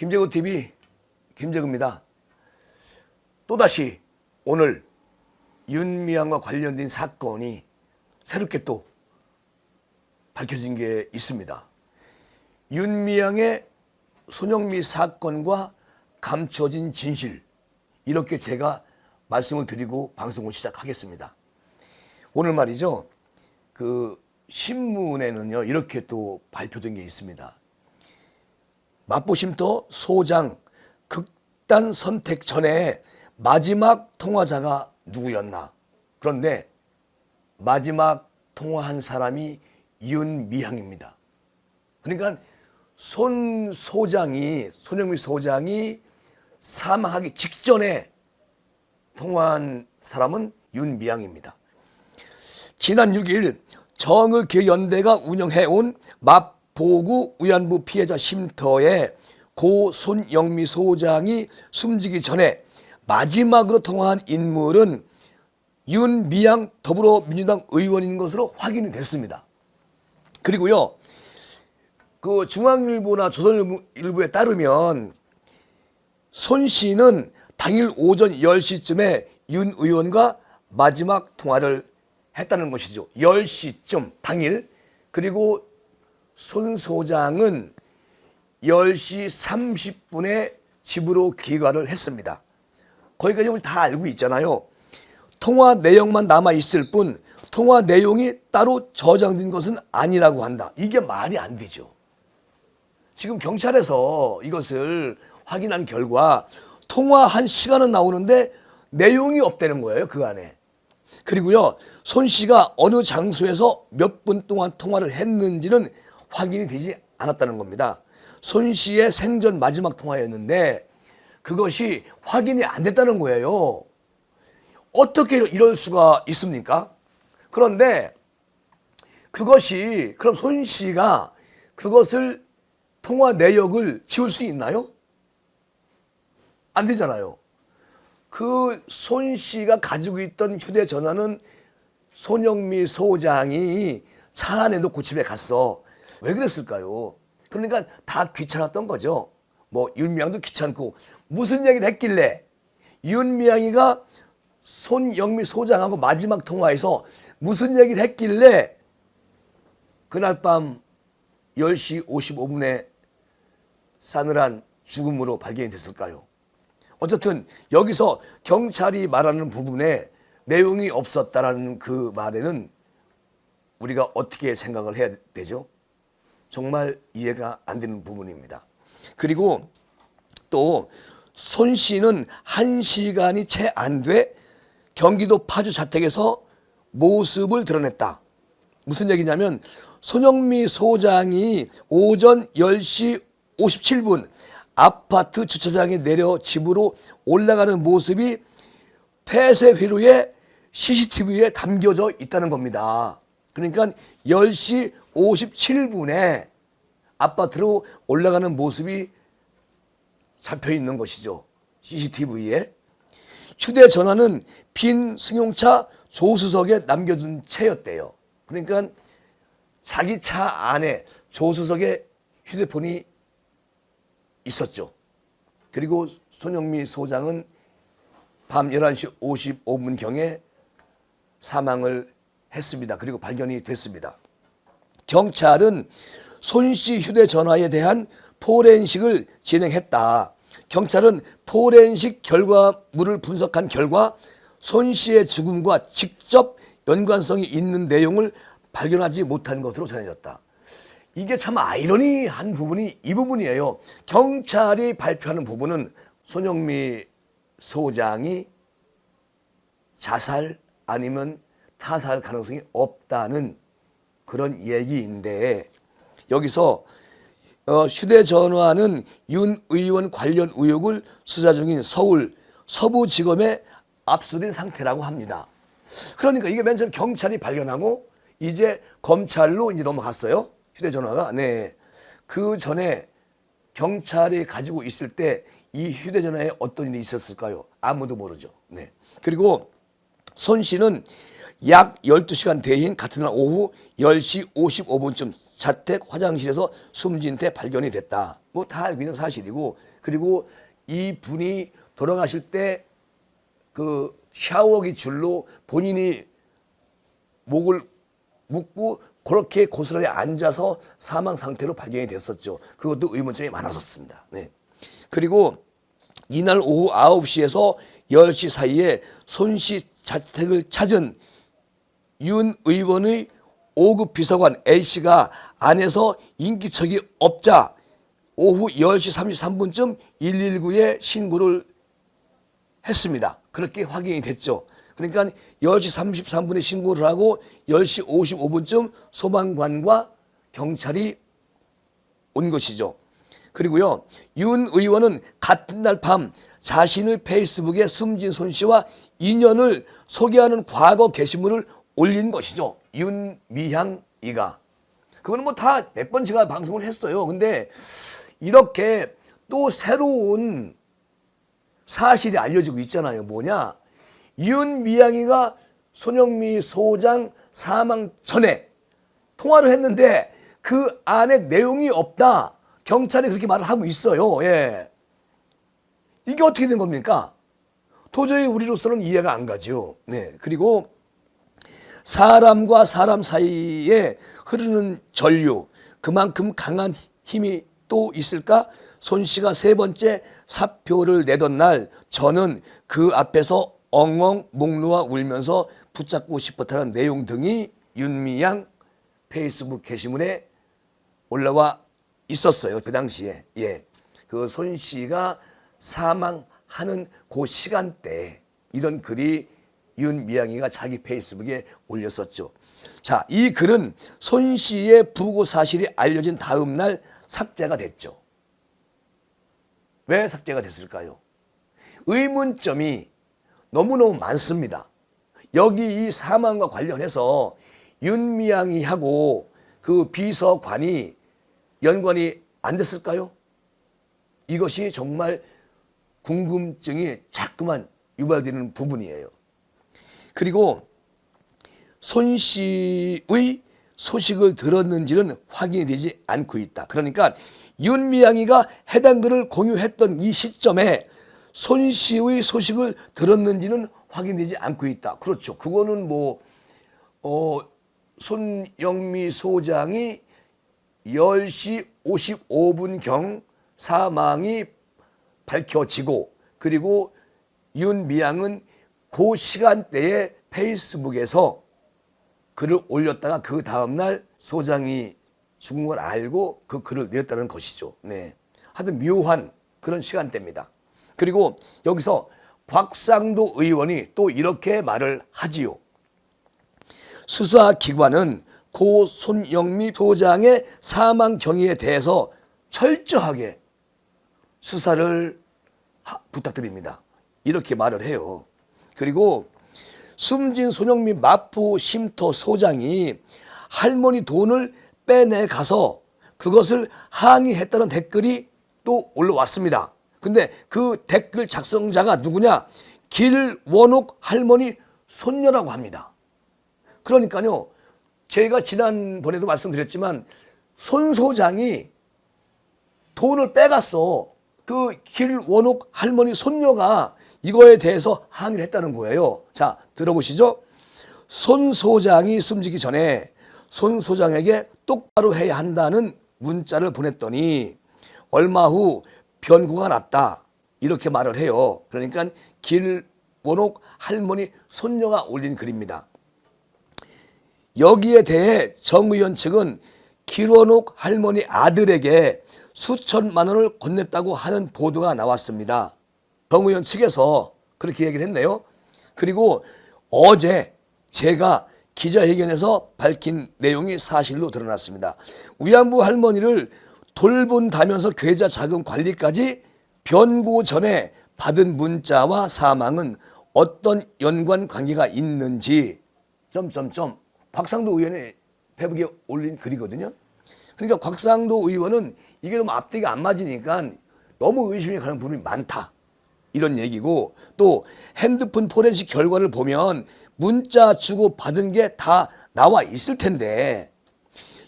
김재구TV 김재구입니다. 또다시 오늘 윤미향과 관련된 사건이 새롭게 또 밝혀진 게 있습니다. 윤미향의 손영미 사건과 감춰진 진실, 이렇게 제가 말씀을 드리고 방송을 시작하겠습니다. 오늘 말이죠, 그 신문에는요 이렇게 또 발표된 게 있습니다. 마포쉼터 소장 극단 선택 전에 마지막 통화자가 누구였나? 그런데 마지막 통화한 사람이 윤미향입니다. 그러니까 손영미 소장이 사망하기 직전에 통화한 사람은 윤미향입니다. 지난 6일 정의교연대가 운영해온 마포구 위안부 피해자 쉼터에 고 손영미 소장이 숨지기 전에 마지막으로 통화한 인물은 윤미향 더불어민주당 의원인 것으로 확인이 됐습니다. 그리고요, 그 중앙일보나 조선일보에 따르면 손 씨는 당일 오전 10시쯤에 윤 의원과 마지막 통화를 했다는 것이죠. 10시쯤 당일. 그리고 손 소장은 10시 30분에 집으로 귀가를 했습니다. 거기까지 우리 다 알고 있잖아요. 통화 내용만 남아있을 뿐 통화 내용이 따로 저장된 것은 아니라고 한다. 이게 말이 안 되죠. 지금 경찰에서 이것을 확인한 결과 통화한 시간은 나오는데 내용이 없다는 거예요, 그 안에. 그리고요, 손 씨가 어느 장소에서 몇 분 동안 통화를 했는지는 확인이 되지 않았다는 겁니다. 손 씨의 생전 마지막 통화였는데 그것이 확인이 안 됐다는 거예요. 어떻게 이럴 수가 있습니까? 그런데 그것이, 그럼 손 씨가 그것을 통화 내역을 지울 수 있나요? 안 되잖아요. 그 손 씨가 가지고 있던 휴대전화는 손영미 소장이 차 안에 놓고 집에 갔어. 왜 그랬을까요? 그러니까 다 귀찮았던 거죠. 뭐 윤미향도 귀찮고, 무슨 얘기를 했길래 윤미향이가 손영미 소장하고 마지막 통화에서 무슨 얘기를 했길래 그날 밤 10시 55분에 싸늘한 죽음으로 발견이 됐을까요? 어쨌든 여기서 경찰이 말하는 부분에 내용이 없었다라는 그 말에는 우리가 어떻게 생각을 해야 되죠? 정말 이해가 안 되는 부분입니다. 그리고 또 손 씨는 1시간이 채 안 돼 경기도 파주 자택에서 모습을 드러냈다. 무슨 얘기냐면 손영미 소장이 오전 10시 57분 아파트 주차장에 내려 집으로 올라가는 모습이 폐쇄 회로에 CCTV에 담겨져 있다는 겁니다. 그러니까 10시 57분에 아파트로 올라가는 모습이 잡혀 있는 것이죠. CCTV에. 휴대전화는 빈 승용차 조수석에 남겨둔 채였대요. 그러니까 자기 차 안에 조수석에 휴대폰이 있었죠. 그리고 손영미 소장은 밤 11시 55분경에 사망을 했습니다. 그리고 발견이 됐습니다. 경찰은 손 씨 휴대전화에 대한 포렌식을 진행했다. 경찰은 포렌식 결과물을 분석한 결과 손 씨의 죽음과 직접 연관성이 있는 내용을 발견하지 못한 것으로 전해졌다. 이게 참 아이러니한 부분이 이 부분이에요. 경찰이 발표하는 부분은 손영미 소장이 자살 아니면 타살 가능성이 없다는 그런 얘기인데, 여기서 휴대전화는 윤 의원 관련 의혹을 수사 중인 서울 서부지검에 압수된 상태라고 합니다. 그러니까 이게 맨 처음 경찰이 발견하고 이제 검찰로 이제 넘어갔어요. 휴대전화가. 네. 그 전에 경찰이 가지고 있을 때 이 휴대전화에 어떤 일이 있었을까요? 아무도 모르죠. 네. 그리고 손 씨는 약 12시간 대인 같은 날 오후 10시 55분쯤 자택 화장실에서 숨진 채 발견이 됐다. 뭐 다 알고 있는 사실이고, 그리고 이 분이 돌아가실 때 그 샤워기 줄로 본인이 목을 묶고 그렇게 고스란히 앉아서 사망 상태로 발견이 됐었죠. 그것도 의문점이 많았었습니다. 네. 그리고 이날 오후 9시에서 10시 사이에 손 씨 자택을 찾은 윤 의원의 5급 비서관 A씨가 안에서 인기척이 없자 오후 10시 33분쯤 119에 신고를 했습니다. 그렇게 확인이 됐죠. 그러니까 10시 33분에 신고를 하고 10시 55분쯤 소방관과 경찰이 온 것이죠. 그리고요, 윤 의원은 같은 날 밤 자신의 페이스북에 숨진 손 씨와 인연을 소개하는 과거 게시물을 올린 것이죠. 윤미향이가. 그거는 뭐 다 몇 번 제가 방송을 했어요. 근데 이렇게 또 새로운 사실이 알려지고 있잖아요. 뭐냐? 윤미향이가 손영미 소장 사망 전에 통화를 했는데 그 안에 내용이 없다. 경찰이 그렇게 말을 하고 있어요. 예. 이게 어떻게 된 겁니까? 도저히 우리로서는 이해가 안 가죠. 네. 그리고 사람과 사람 사이에 흐르는 전류, 그만큼 강한 힘이 또 있을까? 손 씨가 세 번째 사표를 내던 날 저는 그 앞에서 엉엉 목 놓아 울면서 붙잡고 싶었다는 내용 등이 윤미향 페이스북 게시물에 올라와 있었어요. 그 당시에. 예. 그 손 씨가 사망하는 그 시간대에 이런 글이 윤미향이가 자기 페이스북에 올렸었죠. 자, 이 글은 손 씨의 부고 사실이 알려진 다음 날 삭제가 됐죠. 왜 삭제가 됐을까요? 의문점이 너무너무 많습니다. 여기 이 사망과 관련해서 윤미향이하고 그 비서관이 연관이 안 됐을까요? 이것이 정말 궁금증이 자꾸만 유발되는 부분이에요. 그리고 손 씨의 소식을 들었는지는 확인이 되지 않고 있다. 그러니까 윤미향이가 해당 글을 공유했던 이 시점에 손 씨의 소식을 들었는지는 확인되지 않고 있다. 그렇죠. 그거는 뭐 손영미 소장이 10시 55분경 사망이 밝혀지고 그리고 윤미향은 그 시간대에 페이스북에서 글을 올렸다가 그 다음날 소장이 죽은 걸 알고 그 글을 내렸다는 것이죠. 네. 하여튼 묘한 그런 시간대입니다. 그리고 여기서 곽상도 의원이 또 이렇게 말을 하지요. 수사기관은 고 손영미 소장의 사망 경위에 대해서 철저하게 수사를 부탁드립니다. 이렇게 말을 해요. 그리고 숨진 손영미 마포 쉼터 소장이 할머니 돈을 빼내 가서 그것을 항의했다는 댓글이 또 올라왔습니다. 근데 그 댓글 작성자가 누구냐? 길원옥 할머니 손녀라고 합니다. 그러니까요, 제가 지난번에도 말씀드렸지만 손 소장이 돈을 빼갔어. 그 길원옥 할머니 손녀가 이거에 대해서 항의를 했다는 거예요. 자, 들어보시죠. 손 소장이 숨지기 전에 손 소장에게 똑바로 해야 한다는 문자를 보냈더니 얼마 후 변고가 났다. 이렇게 말을 해요. 그러니까 길원옥 할머니 손녀가 올린 글입니다. 여기에 대해 정 의원 측은 길원옥 할머니 아들에게 수천만 원을 건넸다고 하는 보도가 나왔습니다. 정 의원 측에서 그렇게 얘기를 했네요. 그리고 어제 제가 기자회견에서 밝힌 내용이 사실로 드러났습니다. 위안부 할머니를 돌본다면서 계좌 자금 관리까지 변고 전에 받은 문자와 사망은 어떤 연관 관계가 있는지 곽상도 의원의 페북에 올린 글이거든요. 그러니까 곽상도 의원은 이게 너무 앞뒤가 안 맞으니까 너무 의심이 가는 부분이 많다. 이런 얘기고, 또 핸드폰 포렌식 결과를 보면 문자 주고 받은 게 다 나와 있을 텐데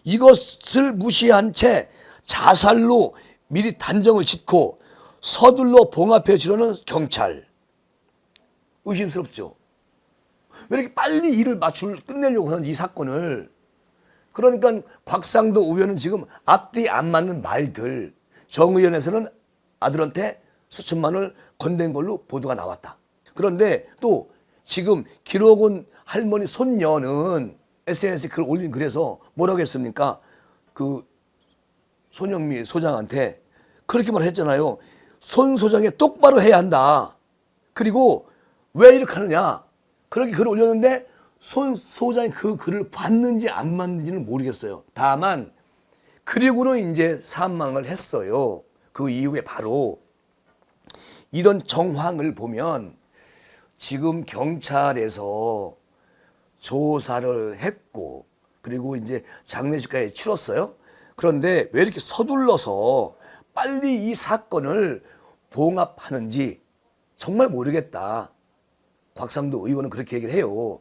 이것을 무시한 채 자살로 미리 단정을 짓고 서둘러 봉합해 주려는 경찰. 의심스럽죠. 왜 이렇게 빨리 일을 끝내려고 하는 이 사건을. 그러니까 곽상도 의원은 지금 앞뒤 안 맞는 말들. 정 의원에서는 아들한테 수천만 원을 건넨 걸로 보도가 나왔다. 그런데 또 지금 기록은 할머니 손녀는 SNS에 글을 올린 글에서 뭐라고 했습니까? 그 손영미 소장한테 그렇게 말했잖아요. 손 소장이 똑바로 해야 한다. 그리고 왜 이렇게 하느냐. 그렇게 글을 올렸는데 손 소장이 그 글을 봤는지 안 봤는지는 모르겠어요. 다만 그리고는 이제 사망을 했어요. 그 이후에 바로 이런 정황을 보면 지금 경찰에서 조사를 했고 그리고 이제 장례식까지 치렀어요. 그런데 왜 이렇게 서둘러서 빨리 이 사건을 봉합하는지 정말 모르겠다. 곽상도 의원은 그렇게 얘기를 해요.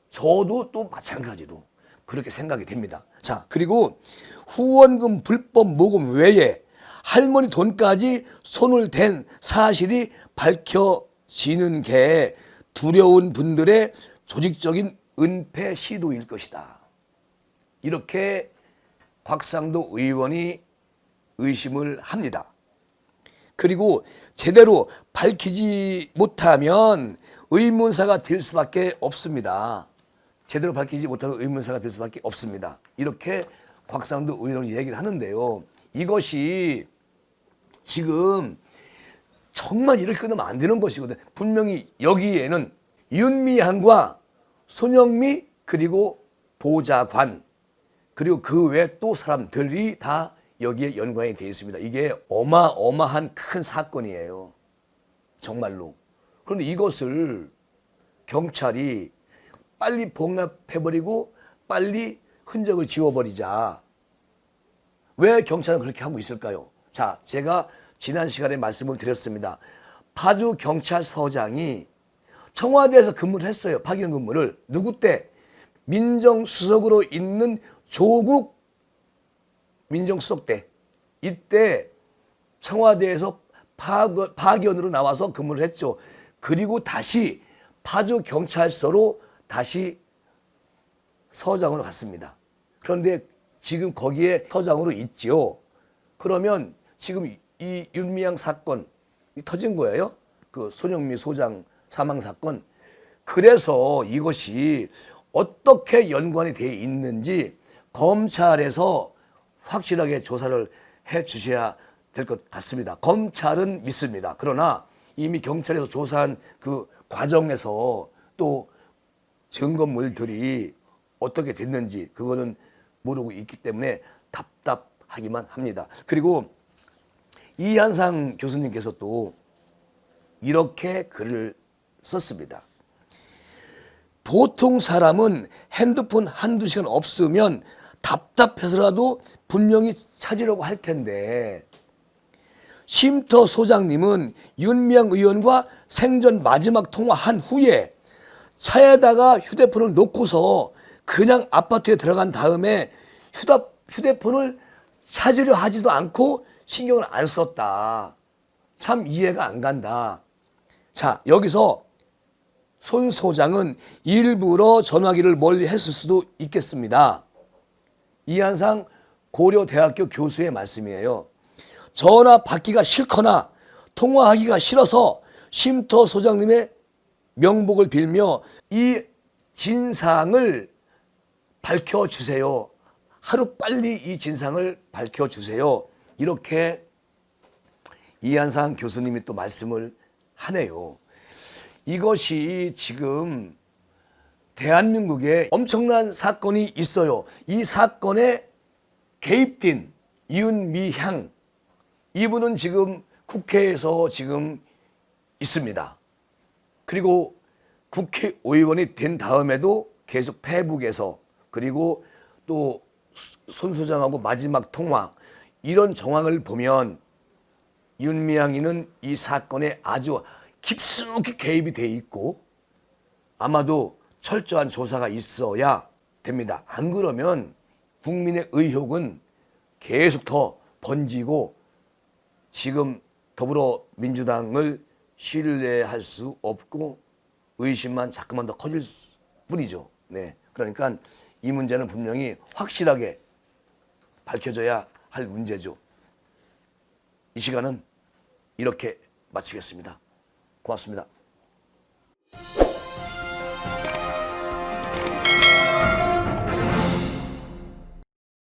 저도 또 마찬가지로 그렇게 생각이 됩니다. 자, 그리고 후원금 불법 모금 외에 할머니 돈까지 손을 댄 사실이 밝혀지는 게 두려운 분들의 조직적인 은폐 시도일 것이다. 이렇게 곽상도 의원이 의심을 합니다. 그리고 제대로 밝히지 못하면 의문사가 될 수밖에 없습니다. 제대로 밝히지 못하면 의문사가 될 수밖에 없습니다. 이렇게 곽상도 의원이 얘기를 하는데요. 이것이 지금 정말 이렇게 끝나면 안 되는 것이거든요. 분명히 여기에는 윤미향과 손영미 그리고 보좌관 그리고 그 외 또 사람들이 다 여기에 연관이 되어 있습니다. 이게 어마어마한 큰 사건이에요. 정말로. 그런데 이것을 경찰이 빨리 봉합해버리고 빨리 흔적을 지워버리자. 왜 경찰은 그렇게 하고 있을까요? 자, 제가 지난 시간에 말씀을 드렸습니다. 파주 경찰서장이 청와대에서 근무를 했어요. 파견 근무를. 누구 때? 민정수석으로 있는 조국 민정수석 때. 이때 청와대에서 파견으로 나와서 근무를 했죠. 그리고 다시 파주 경찰서로 다시 서장으로 갔습니다. 그런데 지금 거기에 서장으로 있지요. 그러면 지금 이 윤미향 사건 터진 거예요. 그 손영미 소장 사망 사건. 그래서 이것이 어떻게 연관이 되어 있는지 검찰에서 확실하게 조사를 해 주셔야 될 것 같습니다. 검찰은 믿습니다. 그러나 이미 경찰에서 조사한 그 과정에서 또 증거물들이 어떻게 됐는지 그거는 모르고 있기 때문에 답답하기만 합니다. 그리고 이한상 교수님께서 또 이렇게 글을 썼습니다. 보통 사람은 핸드폰 한두 시간 없으면 답답해서라도 분명히 찾으려고 할 텐데 쉼터 소장님은 윤미향 의원과 생전 마지막 통화한 후에 차에다가 휴대폰을 놓고서 그냥 아파트에 들어간 다음에 휴대폰을 찾으려 하지도 않고 신경을 안 썼다. 참 이해가 안 간다. 자, 여기서 손 소장은 일부러 전화기를 멀리 했을 수도 있겠습니다. 이한상 고려대학교 교수의 말씀이에요. 전화 받기가 싫거나 통화하기가 싫어서 쉼터 소장님의 명복을 빌며 이 진상을 밝혀주세요. 하루빨리 이 진상을 밝혀주세요. 이렇게 이한상 교수님이 또 말씀을 하네요. 이것이 지금 대한민국에 엄청난 사건이 있어요. 이 사건에 개입된 윤미향 이분은 지금 국회에서 지금 있습니다. 그리고 국회의원이 된 다음에도 계속 페북에서 그리고 또 손 소장하고 마지막 통화 이런 정황을 보면 윤미향이는 이 사건에 아주 깊숙이 개입이 돼 있고 아마도 철저한 조사가 있어야 됩니다. 안 그러면 국민의 의혹은 계속 더 번지고 지금 더불어민주당을 신뢰할 수 없고 의심만 자꾸만 더 커질 뿐이죠. 네. 그러니까 이 문제는 분명히 확실하게 밝혀져야 할 문제죠. 이 시간은 이렇게 마치겠습니다. 고맙습니다.